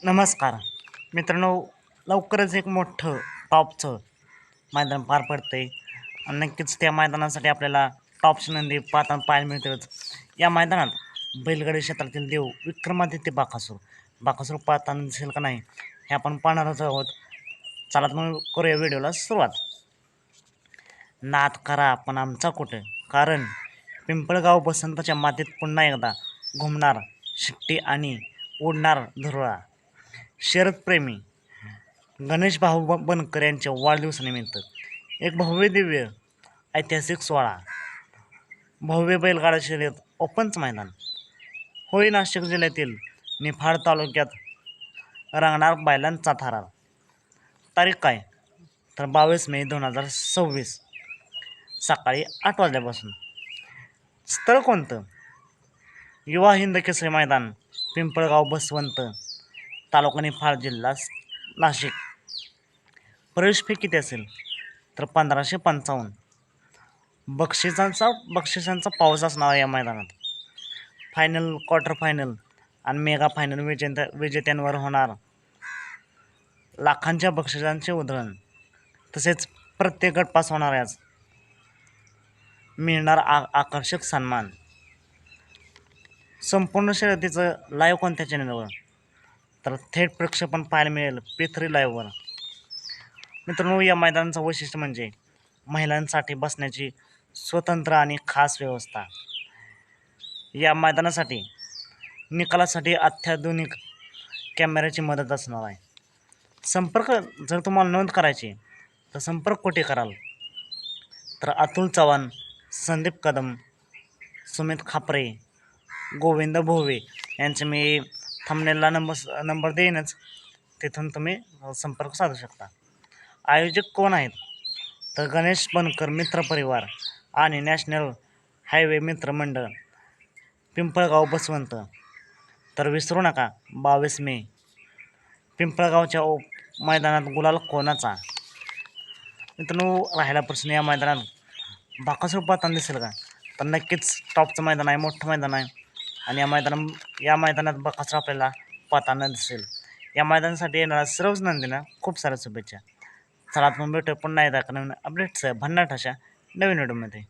नमस्कार मित्रांनो, लवकरच एक मोठं टॉपचं मैदान पार पडतंय आणि नक्कीच त्या मैदानासाठी आपल्याला टॉपची नंदी पाहताना पाहायला मिळतात. या मैदानात बैलगाडी क्षेत्रातील देव विक्रमादित्य बाकासूर पाहताना दिसेल का नाही हे आपण पाहणारच आहोत. चला तर मग करूया व्हिडिओला सुरुवात. नाद करा पण आमचा कुठे, कारण पिंपळगाव बसंताच्या मातीत पुन्हा एकदा घुमणार शिट्टी आणि उडणार धुरळा. शरदप्रेमी गणेश भाऊ बनकर यांच्या वाढदिवसानिमित्त एक भव्य दिव्य ऐतिहासिक सोहळा. भव्य बैलगाडा शर्यत ओपनचं मैदान होळी नाशिक जिल्ह्यातील निफाड तालुक्यात रंगणार बैलांचा थरार. तारीख काय तर 22 मे 2026 सकाळी 8 वाजल्यापासून. स्थळ कोणतं? युवा हिंद केसरी मैदान, पिंपळगाव बसवंत, तालुका निफाड, जिल्हा नाशिक. प्रवेश फी किती असेल तर 1555. बक्षिसांचा पाऊस असणार या मैदानात. फायनल, क्वार्टर फायनल आणि मेगा फायनल विजेत्यांवर होणार लाखांच्या बक्षिसांचे उधळण. तसेच प्रत्येक गट पास होणाऱ्याच मिळणार आकर्षक सन्मान. संपूर्ण शर्यतीचं लाईव्ह कोणत्या चॅनलवर तर थेट प्रक्षेपण पाहायला मिळेल P3 लाईव्हवर. मित्रांनो, या मैदानाचं वैशिष्ट्य म्हणजे महिलांसाठी बसण्याची स्वतंत्र आणि खास व्यवस्था. या मैदानासाठी निकालासाठी अत्याधुनिक कॅमेऱ्याची मदत असणार आहे. संपर्क जर तुम्हाला नोंद करायची तर संपर्क कुठे कराल तर अतुल चव्हाण, संदीप कदम, सुमित खापरे, गोविंद भोवे यांचे मी थंबनेलला नंबर देईनच, तिथून तुम्ही संपर्क साधू शकता. आयोजक कोण आहेत तर गणेश बनकर मित्र परिवार आणि नॅशनल हायवे मित्र मंडळ, पिंपळगाव बसवंत. तर विसरू नका 22 मे पिंपळगावच्या मैदानात गुलाल कोणाचा. मित्रांनो, राहायला प्रश्न, या मैदानात बाकासूर पाहताना दिसेल का तर नक्कीच टॉपचं मैदान आहे, मोठं मैदान आहे आणि या मैदानात बाकासूर आपल्याला पाहताना दिसेल. या मैदानासाठी येणाऱ्या सर्वच नंदींना खूप साऱ्या शुभेच्छा. चला आपण भेटू पुन्हा एकदा नवीन अपडेट्स भन्नाट अशा नवीन व्हिडिओमध्ये.